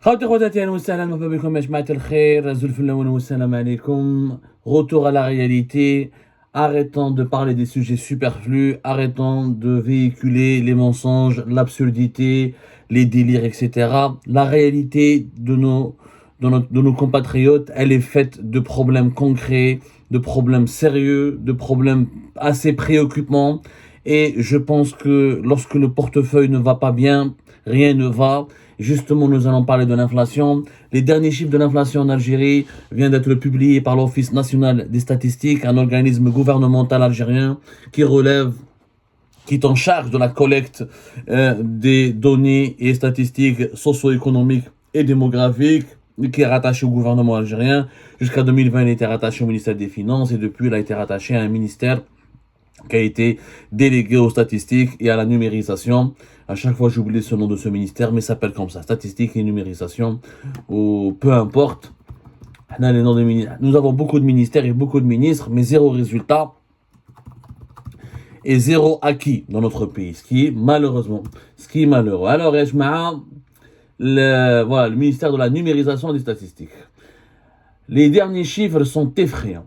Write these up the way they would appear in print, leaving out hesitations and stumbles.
خواتي اهلا وسهلا مرحبا بكم يا جماعة الخير زلف اللون والسلام عليكم. Retour à la réalité. Arrêtons de parler des sujets superflus, arrêtons de véhiculer les mensonges, l'absurdité, les délires, etc. La réalité de nos compatriotes, elle est faite de problèmes concrets, de problèmes sérieux, de problèmes assez préoccupants. Et je pense que lorsque le portefeuille ne va pas bien, rien ne va. Justement, nous allons parler de l'inflation. Les derniers chiffres de l'inflation en Algérie viennent d'être publiés par l'Office national des statistiques, un organisme gouvernemental algérien qui est en charge de la collecte des données et statistiques socio-économiques et démographiques, qui est rattaché au gouvernement algérien. Jusqu'à 2020, il était rattaché au ministère des Finances et depuis, il a été rattaché à un ministère qui a été délégué aux statistiques et à la numérisation. À chaque fois, j'oublie ce nom de ce ministère, mais ça s'appelle comme ça, statistique et numérisation, ou peu importe. Nous avons beaucoup de ministères et beaucoup de ministres, mais zéro résultat et zéro acquis dans notre pays, ce qui est malheureux. Alors, le ministère de la numérisation et des statistiques. Les derniers chiffres sont effrayants.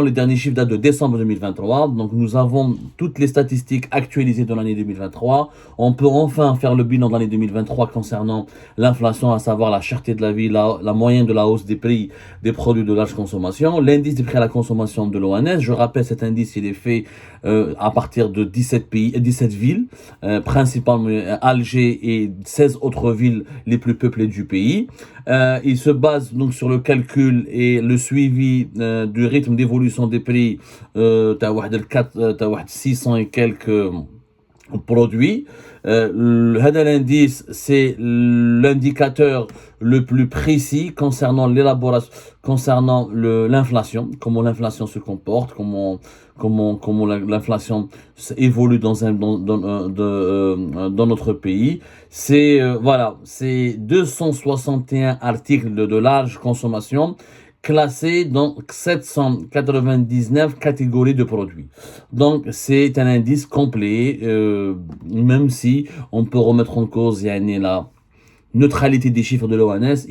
Les derniers chiffres datent de décembre 2023. Donc, nous avons toutes les statistiques actualisées de l'année 2023. On peut enfin faire le bilan de l'année 2023 concernant l'inflation, à savoir la cherté de la vie, la moyenne de la hausse des prix des produits de large consommation. L'indice des prix à la consommation de l'ONS. Je rappelle, cet indice, il est fait à partir de 17 villes, principalement Alger et 16 autres villes les plus peuplées du pays. Il se base donc sur le calcul et le suivi du rythme d'évolution des prix. T'as 600 et quelques produits. L'indice, c'est l'indicateur le plus précis concernant l'élaboration, concernant l'inflation, comment l'inflation se comporte, comment l'inflation évolue dans notre pays. C'est 261 articles de large consommation classés dans 799 catégories de produits. Donc, c'est un indice complet, même si on peut remettre en cause la neutralité des chiffres de l'ONS,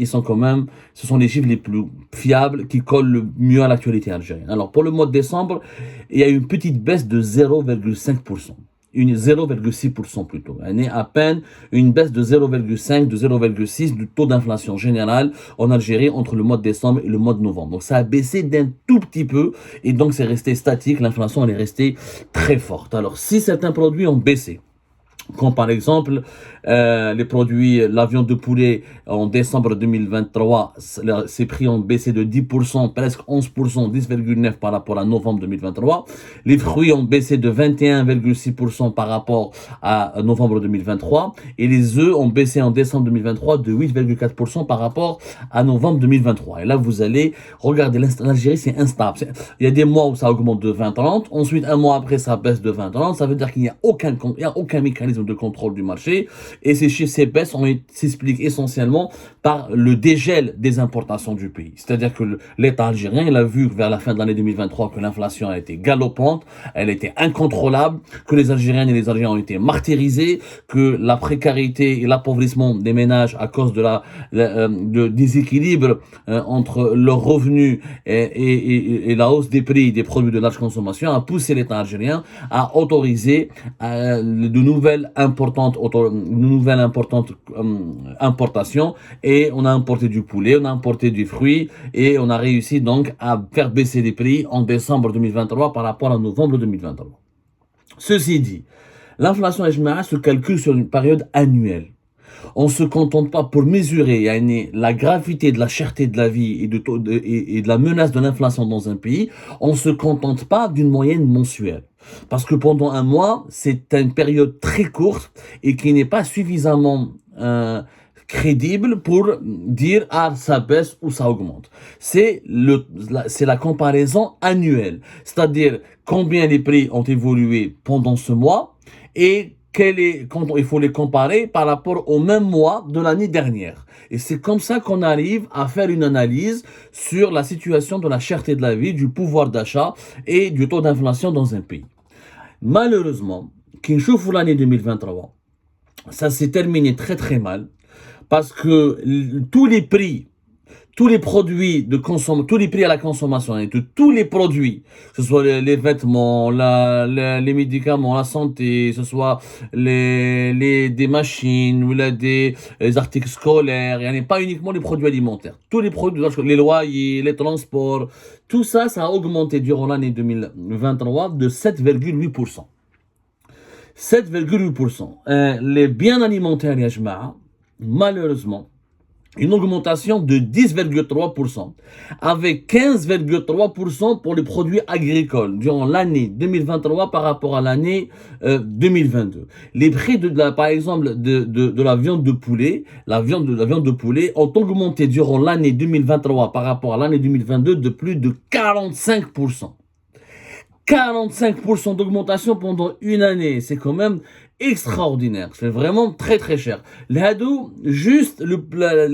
ce sont les chiffres les plus fiables qui collent le mieux à l'actualité algérienne. Alors, pour le mois de décembre, il y a eu une petite baisse de 0,5%. 0,6% plutôt. À peine une baisse de 0,5, de 0,6 du taux d'inflation générale en Algérie entre le mois de décembre et le mois de novembre. Donc ça a baissé d'un tout petit peu et donc c'est resté statique. L'inflation elle est restée très forte. Alors si certains produits ont baissé, comme par exemple les produits, la viande de poulet en décembre 2023, ses prix ont baissé de 10%, presque 11%, 10,9% par rapport à novembre 2023. Les fruits ont baissé de 21,6% par rapport à novembre 2023. Et les œufs ont baissé en décembre 2023 de 8,4% par rapport à novembre 2023. Et là, vous allez regarder, l'Algérie, c'est instable. Il y a des mois où ça augmente de 20-30. Ensuite, un mois après, ça baisse de 20-30. Ça veut dire qu'il n'y a aucun mécanisme de contrôle du marché. Et ces baisses s'expliquent essentiellement par le dégel des importations du pays. C'est-à-dire que l'État algérien, il a vu vers la fin de l'année 2023 que l'inflation a été galopante, elle était incontrôlable, que les Algériennes et les Algériens ont été martyrisés, que la précarité et l'appauvrissement des ménages à cause de déséquilibre entre leurs revenus et la hausse des prix des produits de large consommation a poussé l'État algérien à autoriser de nouvelles importantes importations et on a importé du poulet, on a importé du fruit et on a réussi donc à faire baisser les prix en décembre 2023 par rapport à novembre 2023. Ceci dit, l'inflation se calcule sur une période annuelle. On ne se contente pas pour mesurer la gravité de la cherté de la vie et de la menace de l'inflation dans un pays, on ne se contente pas d'une moyenne mensuelle. Parce que pendant un mois, c'est une période très courte et qui n'est pas suffisamment crédible pour dire ça baisse ou ça augmente. C'est la comparaison annuelle, c'est-à-dire combien les prix ont évolué pendant ce mois et quand il faut les comparer par rapport au même mois de l'année dernière. Et c'est comme ça qu'on arrive à faire une analyse sur la situation de la cherté de la vie, du pouvoir d'achat et du taux d'inflation dans un pays. Malheureusement, l'année 2023, ça s'est terminé très très mal Parce que tous les produits tous les prix à la consommation, et de tous les produits, que ce soit les vêtements, les médicaments, la santé, que ce soit des machines ou les articles scolaires, il n'y a pas uniquement les produits alimentaires. Tous les produits, les loyers, les transports, tout ça, ça a augmenté durant l'année 2023 de 7,8%. 7,8%. Les biens alimentaires, ya jma'a, malheureusement, une augmentation de 10,3%, avec 15,3% pour les produits agricoles durant l'année 2023 par rapport à l'année 2022. Les prix par exemple de la viande de poulet, la viande de poulet ont augmenté durant l'année 2023 par rapport à l'année 2022 de plus de 45%. 45% d'augmentation pendant une année, c'est quand même extraordinaire, c'est vraiment très très cher. Juste les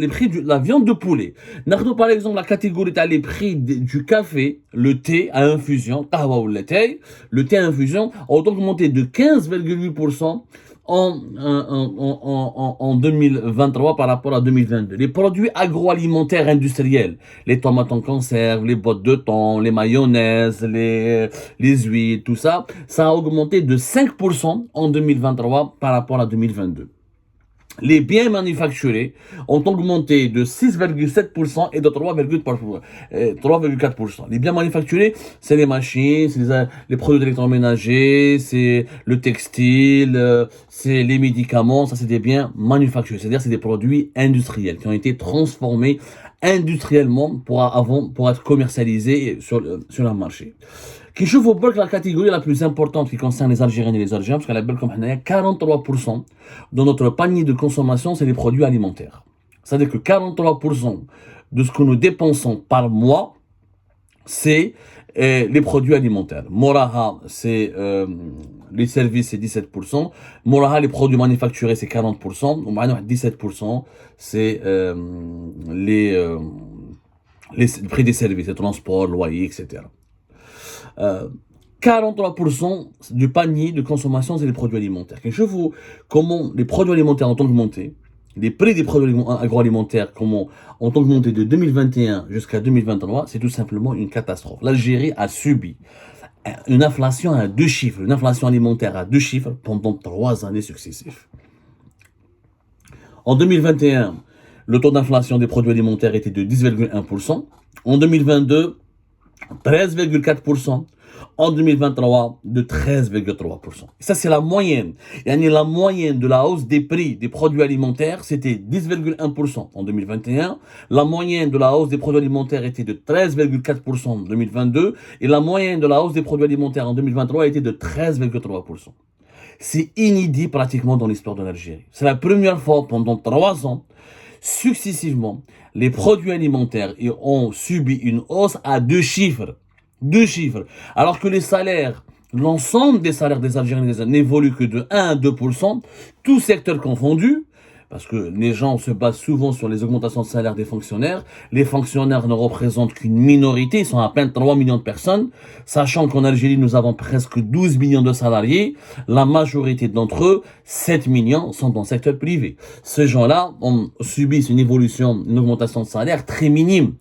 prix de la viande de poulet. Nous par exemple la catégorie les prix du café, le thé à infusion, le thé à infusion ont augmenté de 15,8% en 2023 par rapport à 2022. Les produits agroalimentaires industriels, les tomates en conserve, les bottes de thon, les mayonnaises, les huiles, tout ça, ça a augmenté de 5% en 2023 par rapport à 2022. Les biens manufacturés ont augmenté de 6,7% et de 3,4%. Les biens manufacturés, c'est les machines, c'est les produits électroménagers, c'est le textile, c'est les médicaments, ça c'est des biens manufacturés. C'est-à-dire c'est des produits industriels qui ont été transformés industriellement pour être commercialisés sur le marché. Qui chauffe au bloc la catégorie la plus importante qui concerne les Algériens et les Algériens, parce qu'à la belle comme 43% de notre panier de consommation, c'est les produits alimentaires. C'est-à-dire que 43% de ce que nous dépensons par mois, c'est les produits alimentaires. Moraha, c'est les services, c'est 17%. Moraha, les produits manufacturés, c'est 40%. 17%, c'est les prix des services, les transports, loyers, etc. 43% du panier de consommation, c'est les produits alimentaires. Je vous comment les produits alimentaires ont augmenté, les prix des produits agroalimentaires ont augmenté de 2021 jusqu'à 2023, c'est tout simplement une catastrophe. L'Algérie a subi une inflation à 2 chiffres, une inflation alimentaire à 2 chiffres pendant 3 années successives. En 2021, le taux d'inflation des produits alimentaires était de 10,1%. En 2022, 13,4%. En 2023, de 13,3%. Ça, c'est la moyenne. La moyenne de la hausse des prix des produits alimentaires, c'était 10,1% en 2021. La moyenne de la hausse des produits alimentaires était de 13,4% en 2022. Et la moyenne de la hausse des produits alimentaires en 2023 était de 13,3%. C'est inédit pratiquement dans l'histoire de l'Algérie. C'est la première fois pendant 3 ans, successivement, les produits alimentaires ont subi une hausse à 2 chiffres. 2 chiffres. Alors que les salaires, l'ensemble des salaires des Algériens n'évoluent que de 1 à 2%, tous secteurs confondus, parce que les gens se basent souvent sur les augmentations de salaire des fonctionnaires. Les fonctionnaires ne représentent qu'une minorité, ils sont à peine 3 millions de personnes, sachant qu'en Algérie, nous avons presque 12 millions de salariés. La majorité d'entre eux, 7 millions, sont dans le secteur privé. Ces gens-là ont subi une augmentation de salaire très minime,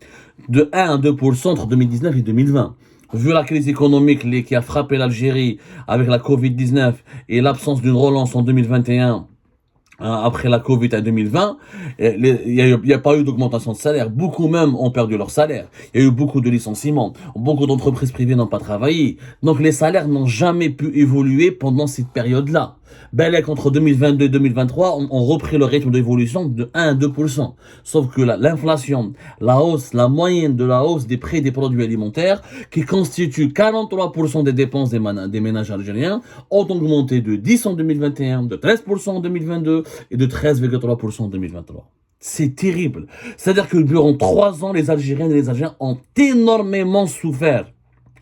de 1 à 2% entre 2019 et 2020. Vu la crise économique qui a frappé l'Algérie avec la Covid-19 et l'absence d'une relance en 2021, après la Covid à 2020, il n'y a pas eu d'augmentation de salaire. Beaucoup même ont perdu leur salaire. Il y a eu beaucoup de licenciements. Beaucoup d'entreprises privées n'ont pas travaillé. Donc les salaires n'ont jamais pu évoluer pendant cette période-là. Entre 2022 et 2023, on repris le rythme d'évolution de 1 à 2%. Sauf que l'inflation, la moyenne de la hausse des prix des produits alimentaires, qui constitue 43% des dépenses des ménages algériens, ont augmenté de 10% en 2021, de 13% en 2022 et de 13,3% en 2023. C'est terrible. C'est-à-dire que durant 3 ans, les Algériennes et les Algériens ont énormément souffert.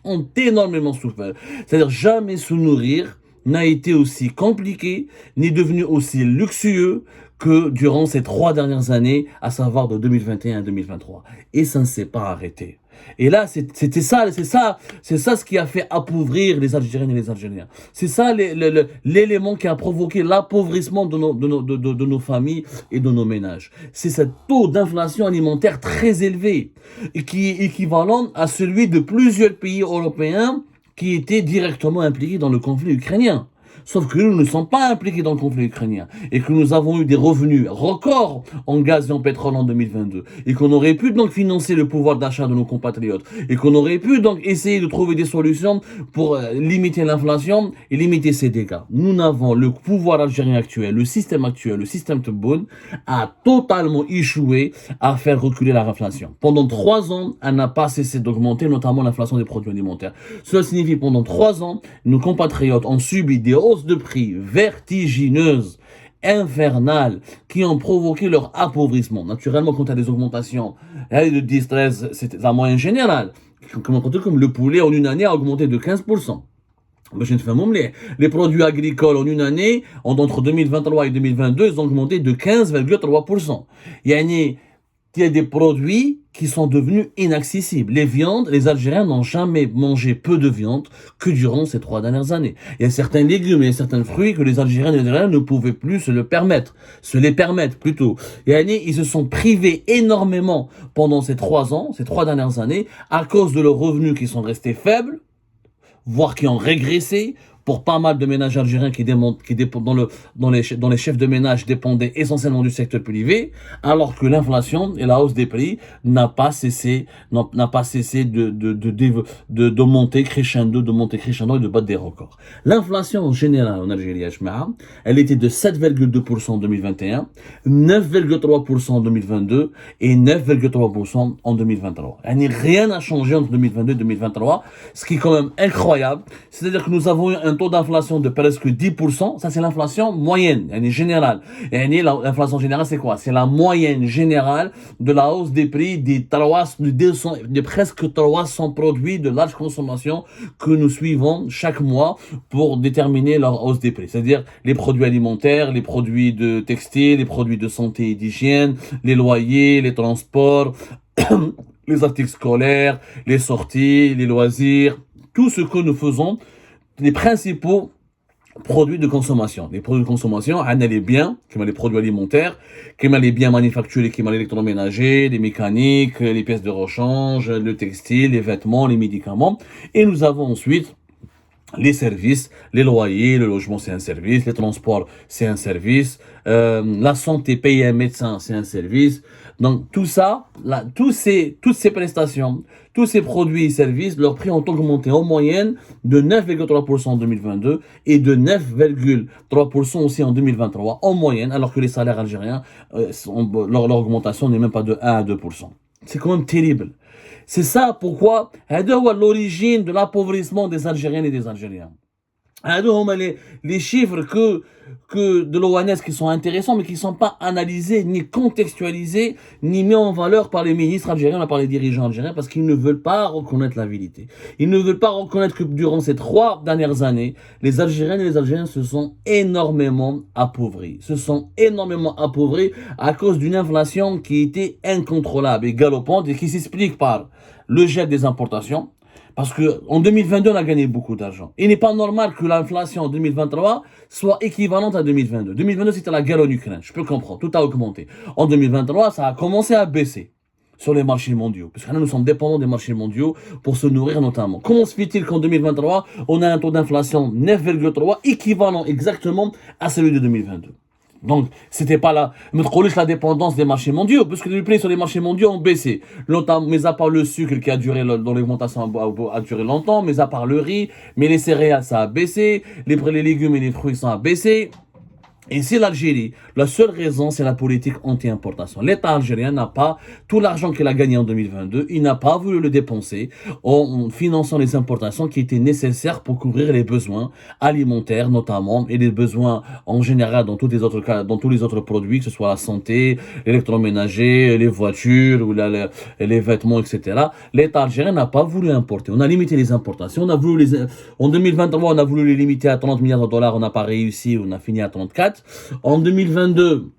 C'est-à-dire jamais se nourrir n'a été aussi compliqué, ni devenu aussi luxueux que durant ces 3 dernières années, à savoir de 2021 à 2023. Et ça ne s'est pas arrêté. Et là, c'est ça ce qui a fait appauvrir les Algériennes et les Algériens. C'est ça l'élément qui a provoqué l'appauvrissement de nos familles et de nos ménages. C'est ce taux d'inflation alimentaire très élevé et qui est équivalent à celui de plusieurs pays européens qui étaient directement impliqués dans le conflit ukrainien. Sauf que nous ne sommes pas impliqués dans le conflit ukrainien et que nous avons eu des revenus records en gaz et en pétrole en 2022 et qu'on aurait pu donc financer le pouvoir d'achat de nos compatriotes et qu'on aurait pu donc essayer de trouver des solutions pour limiter l'inflation et limiter ces dégâts. Nous n'avons le pouvoir algérien actuel, le système Tebboune a totalement échoué à faire reculer la inflation. Pendant 3 ans, elle n'a pas cessé d'augmenter, notamment l'inflation des produits alimentaires. Cela signifie pendant 3 ans, nos compatriotes ont subi des hausses de prix vertigineuses, infernales, qui ont provoqué leur appauvrissement. Naturellement, quand il y a des augmentations de 10-13, c'est la moyenne générale. Comme le poulet en une année a augmenté de 15%. Les produits agricoles en une année, entre 2023 et 2022, ils ont augmenté de 15,3%. Il y a des produits qui sont devenus inaccessibles. Les viandes, les Algériens n'ont jamais mangé peu de viande que durant ces 3 dernières années. Il y a certains légumes et certains fruits que les Algériens et les Algériens ne pouvaient plus se les permettre plutôt. Ils se sont privés énormément pendant ces 3 dernières années, à cause de leurs revenus qui sont restés faibles, voire qui ont régressé. Pour pas mal de ménages algériens dont les chefs de ménage dépendaient essentiellement du secteur privé, alors que l'inflation et la hausse des prix n'a pas cessé de monter crescendo et de battre des records. L'inflation en général en Algérie, elle était de 7,2% en 2021, 9,3% en 2022 et 9,3% en 2023. Rien n'a changé entre 2022 et 2023, ce qui est quand même incroyable. C'est-à-dire que nous avons eu un taux d'inflation de presque 10%, ça c'est l'inflation moyenne, elle est générale. L'inflation générale c'est quoi? C'est la moyenne générale de la hausse des prix de presque 300 produits de large consommation que nous suivons chaque mois pour déterminer leur hausse des prix. C'est-à-dire les produits alimentaires, les produits de textile, les produits de santé et d'hygiène, les loyers, les transports, les articles scolaires, les sorties, les loisirs, tout ce que nous faisons, les principaux produits de consommation. Les produits de consommation, on a les biens, comme les produits alimentaires, comme les biens manufacturés, comme l'électroménager, les mécaniques, les pièces de rechange, le textile, les vêtements, les médicaments. Et nous avons ensuite les services, les loyers, le logement c'est un service, les transports c'est un service, la santé, payer un médecin c'est un service. Donc tout ça, toutes ces prestations, tous ces produits et services, leurs prix ont augmenté en moyenne de 9,3% en 2022 et de 9,3% aussi en 2023 en moyenne, alors que les salaires algériens, leur augmentation n'est même pas de 1 à 2%. C'est quand même terrible. C'est ça pourquoi l'origine de l'appauvrissement des Algériennes et des Algériens. Les chiffres que de l'ONS qui sont intéressants, mais qui ne sont pas analysés, ni contextualisés, ni mis en valeur par les ministres algériens, par les dirigeants algériens, parce qu'ils ne veulent pas reconnaître la vérité. Ils ne veulent pas reconnaître que durant ces 3 dernières années, les Algériennes et les Algériens se sont énormément appauvris. À cause d'une inflation qui était incontrôlable et galopante et qui s'explique par le gel des importations. Parce qu'en 2022, on a gagné beaucoup d'argent. Il n'est pas normal que l'inflation en 2023 soit équivalente à 2022. 2022, c'était la guerre en Ukraine. Je peux comprendre. Tout a augmenté. En 2023, ça a commencé à baisser sur les marchés mondiaux. Parce que là, nous sommes dépendants des marchés mondiaux pour se nourrir notamment. Comment se fait-il qu'en 2023, on a un taux d'inflation 9,3 équivalent exactement à celui de 2022? Donc, c'était pas la dépendance des marchés mondiaux, parce que les prix sur les marchés mondiaux ont baissé. Longtemps, mais à part le sucre qui a duré, dont l'augmentation a duré longtemps, mais à part le riz, mais les céréales, ça a baissé, les légumes et les fruits, ça a baissé. Et c'est l'Algérie. La seule raison, c'est la politique anti-importation. L'État algérien n'a pas tout l'argent qu'il a gagné en 2022. Il n'a pas voulu le dépenser en finançant les importations qui étaient nécessaires pour couvrir les besoins alimentaires notamment et les besoins en général dans tous les autres cas, dans tous les autres produits, que ce soit la santé, l'électroménager, les voitures ou les vêtements, etc. L'État algérien n'a pas voulu importer. On a limité les importations. En 2023, on a voulu les limiter à 30 milliards de dollars. On n'a pas réussi. On a fini à 34. En 2022,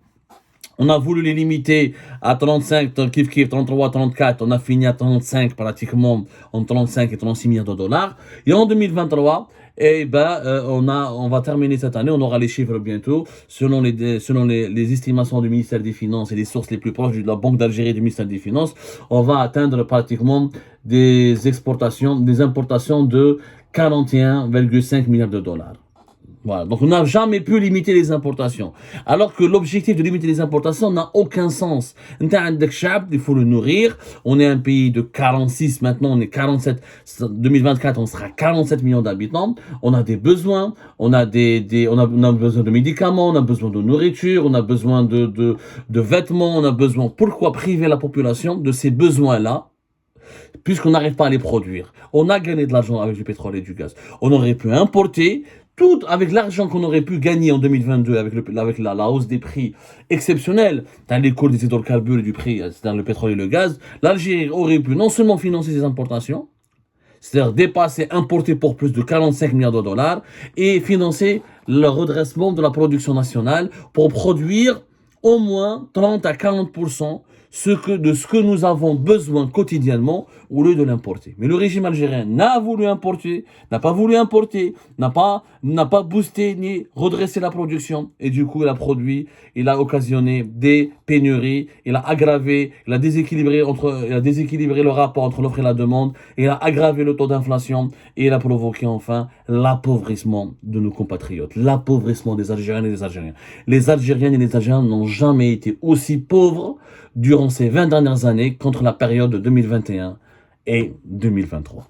On a voulu les limiter à 35, kiff kiff, 33, 34. On a fini à 35 pratiquement, entre 35 et 36 milliards de dollars. Et en 2023, on va terminer cette année, on aura les chiffres bientôt, selon les estimations du ministère des Finances et les sources les plus proches de la Banque d'Algérie et du ministère des Finances, on va atteindre pratiquement des importations de 41,5 milliards de dollars. Voilà. Donc, on n'a jamais pu limiter les importations. Alors que l'objectif de limiter les importations n'a aucun sens. Il faut le nourrir. On est un pays de 46, maintenant on est 47. 2024, on sera 47 millions d'habitants. On a des besoins. On a besoin de médicaments, on a besoin de nourriture, on a besoin de vêtements, on a besoin. Pourquoi priver la population de ces besoins-là? Puisqu'on n'arrive pas à les produire. On a gagné de l'argent avec du pétrole et du gaz. On aurait pu importer tout avec l'argent qu'on aurait pu gagner en 2022 avec la hausse des prix exceptionnels dans les cours des hydrocarbures et du prix dans le pétrole et le gaz. L'Algérie aurait pu non seulement financer ses importations, c'est-à-dire dépasser, importer pour plus de 45 milliards de dollars et financer le redressement de la production nationale pour produire au moins 30 à 40% de ce que nous avons besoin quotidiennement au lieu de l'importer. Mais le régime algérien n'a pas voulu importer, n'a pas boosté ni redressé la production. Et du coup, il a occasionné des pénuries, il a déséquilibré le rapport entre l'offre et la demande, il a aggravé le taux d'inflation et il a provoqué enfin l'appauvrissement de nos compatriotes, l'appauvrissement des Algériennes et des Algériens. Les Algériennes et les Algériens n'ont jamais été aussi pauvres durant ces 20 dernières années contre la période de 2021 et 2023.